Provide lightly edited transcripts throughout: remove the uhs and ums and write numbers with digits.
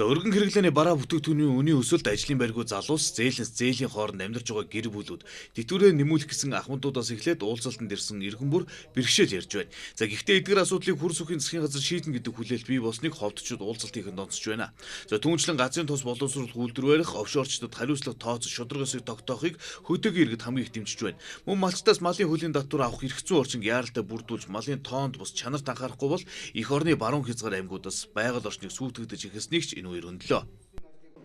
За өргөн хэрэглээний бараа бүтээгдэхүүний үнийн өсөлт ажлын байргуу залуус зээлэнс зээлийн хооронд амьдарч байгаа гэр бүлүүд дэвтүүрээ нэмүүлэх гэсэн ахмадуудаас эхлээд уулзалтанд ирсэн иргэн бүр бэрхшээл ярьж байна. За гэхдээ эдгээр асуудлыг хөрс үхийн засгийн газар шийднэ гэдэг хүлээлт бий болсныг ховдчууд уулзалт хийхэд онцолж байна. За түүнчлэн газрын тус боловсруулалт үйлдвэр барих, офшорчдод хариуцлага тооцох шударгасыг тогтоохыг хөдөөгийн иргэд хамгийн их дэмжиж байна. Мөн малчтаас малын хөлийн татвар авах эрх зүйн орчинг яаралтай бүрдүүлж малын тоонд бус чанарт анхаарахгүй бол эх орны баруун хязгаар аймагуудаас байгаль орчныг сүйтгэгдэж эхэлснийг ч энэ үеэр өндлөө.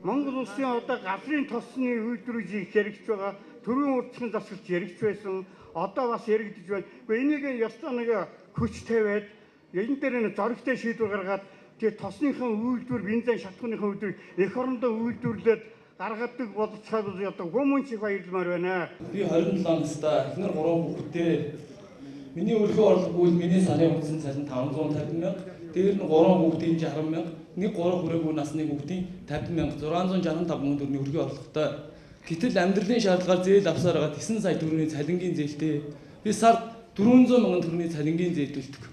Монгол улсын одоо газрын тосны үйлдвэрийг хийх хэрэгж байгаа, төрийн урдчилан засагч хэрэгж байсан, одоо бас яригдж байна. Гэхдээ энийг ёстой нэг хүч тавиад энэ дээр нэг зоригтой шийдвэр гаргаад тэгээ тосныхон үйлдвэр, бензин шатхууныхон үйлдвэр эх орондоо үйлдвэрлээд гаргадаг болцоод одоо хүмүүн шиг баярлмаар байна. Би 27 настай эхнэр 3 хүүхэдтэй. Миний өргөө орлоггүй миний сарын үндсэн цалин 550 мянга, дээр нь 3 хүүхдийн 60 мянга, нэг 3 хүрээгүй насны хүүхдийн 50 мянга, 665 мянган төгрөгийн өргөө орлоготой. Гэтэл амьдралын шаардлагаар зээл авсаар байгаа 9 сая төгрөгийн цалингийн зээлтэй. Би сард 400 мянган төгрөгийн цалингийн зээл төлдөг.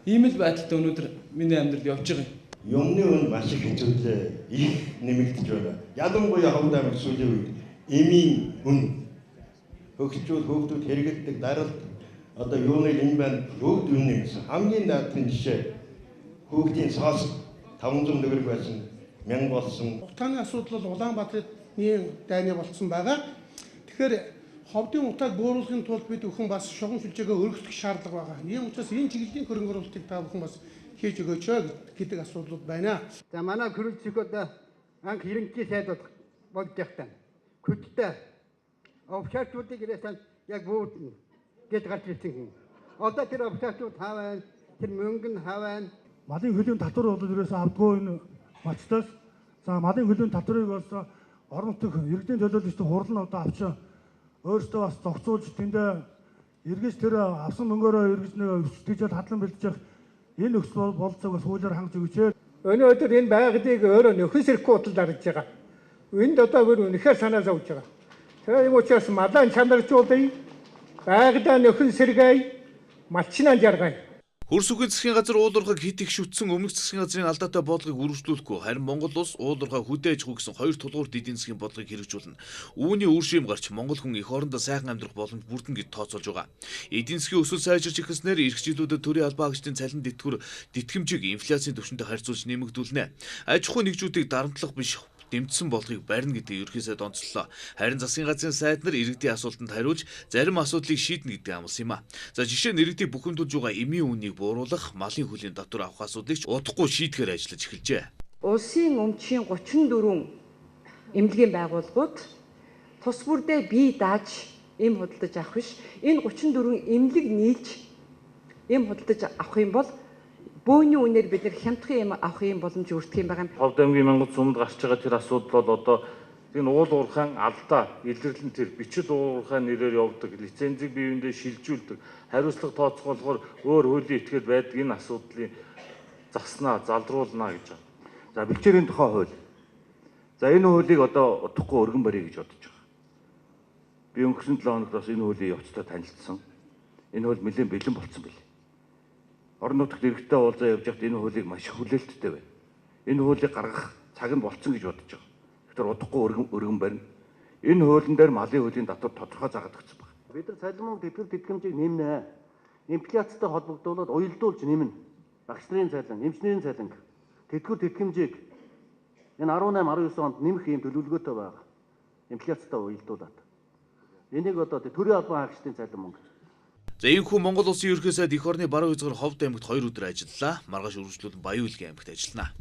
Ийм л байдалтай өнөөдөр миний амьдрал явж байгаа юм. Юмны үн маш их хэцүүдээ их нэмэгдэж байна. Ялангуяа Ховд аймаг сүүлийн үед эмийн үн хөөгчүүд хэрэгэлдэг даралт одоо юуны энэ байна бүгд үн нэмсэн. Хамгийн наадмын жишээ хөөгчийн цаас 500 төгрөг байсан 1000 болсон. Утааны асуудал бол Улаанбаатарт дайны болцсон байгаа. Тэгэхээр ховдын утааг бууруулахын тулд бид бүхэн бас шугам шүлжээгээ өргөсгөх шаардлага байгаа. Ийм учраас энэ чиглэлийн хөрөнгө оруулалтыг та бүхэн бас хийж өгөөч гэдэг асуудлууд байна. За манай хөрөлцөх одоо анх ерөнхий сайд болж явахтаа хөдөлтэй офшорчдыг ирсэн яг буудна гэж гарч ирсэн юм. Одоо тэр офшорчуд хаваа тэр мөнгө нь хаваа малын хөлийн татвар бол ерөөсөө авдгүй энэ мачтаас. За малын хөлийн татварыг бас орон нутгийн иргэдийн төлөөлөгчдийн хурал нь одоо авч өөрсдөө бас зохицуулж тэндээ эргэж тэр авсан мөнгөөрөө эргэж нэгж хадлан бэлдэж энэ нөхцөл болцоог бас хуулиар хангаж өгчээ. Өнөөдөр энэ байгалыг өөрөө нөхөс хэрэггүй утал дарж байгаа. Энд одоо үнэхээр санаа зовж байгаа. Тэгээ юм учраас малаа чанаржуулъя, байгалаа нөхөн сэргээе, малчнаа жаргая. Хөрс үгийн засгийн газар уулуурхаг хит их шүтсэн өмнөх засгийн газрын алдаатай бодлогыг үргэлжлүүлэхгүй харин Монгол улс уулуурхаа хөдөө аж ахуй гэсэн хоёр тулгуур эдийн засгийн бодлогыг хэрэгжүүлнэ. Үүний үр шим гарч Монгол хүн эх орондоо сайхан амьдрах боломж бүрдэн гэж тооцоолж байгаа. Эдийн засгийн өсөлт сайжирч ихснээр эх жилүүдэд төрийн албаа агчдын цалин тэтгэмжийг инфляцийн түвшинтэй харьцуулж нэмэгдүүлнэ. Аж ахуй нэгжүүдийг дарамтлах биш дэмжсэн болгохыг барина гэдэг ерхий сайд онцлоо. Харин засгийн газрын сайд нар иргэдийн асуултанд хариулж зарим асуудлыг шийднэ гэдэг амласан юм а. За жишээ нь иргэдийг бухимдуулж байгаа эмийн үнийг бууруулах, малын хөлийн татвар авах асуудлыг ч удахгүй шийдэхээр ажиллаж эхэлжээ. Улсын өмчийн 34 эмнэлгийн байгууллагууд тус бүрдээ бие дааж эм худалдаж авах биш. Энэ 34 эмнэлэг нийлж эм худалдаж авах юм бол бөөний үнээр бид нар хямдхан юм авах юм боломж өртөх юм байгаа юм. Ховд аймгийн Монгол сумд гарч байгаа тэр асуудал бол одоо энэ уул уурхайн алдаа илэрлэн тэр бичил уурхайн нэрээр явдаг лицензийг биеиндээ шилжүүлдэг хариуцлага тооцоолохоор өөр хуулийн этгээд байдаг энэ асуудлыг заснаа залруулнаа гэж байна. За бэлчээрийн тухай хууль. За энэ хуулийг одоо утгагүй өргөн барья гэж бодож байгаа. Би өнгөрсөн 7 хоногт бас энэ хуулийн явцтай танилцсан. Энэ хууль нэлээд бэлэн болцсон байл. Орон нутагт иргэдтэй уулзаа явж байхад энэ хуулийг маш хүлээлттэй байна. Энэ хуулийг гаргах цаг нь болцсон гэж бодож байгаа. Тэгэхээр удахгүй өргөн барина. Энэ хуулийн дээр малын хөлийн татвар тодорхой заагдагдсан байна. Бид нар цалин мөнгө тэтгэмжийг нэмнэ. Инфляцтай холбогдуулаад уялдуулж нэмнэ. Багш нарын цалин, эмчнэрийн цалин, тэтгэмжийг энэ 18-19 онд нэмэх юм төлөвлөгөөтэй байгаа. Инфляцтай уялдуулаад. Энийг одоо төрийн албан хаагчдын цалин мөнгө. За иймхүү Монгол улсын ерхий сайд эх орны баруун хязгаар Ховд аймагт 2 өдөр ажиллалаа. Маргааш үргэлжлүүлэн Баян-Улгийн аймагт ажиллана.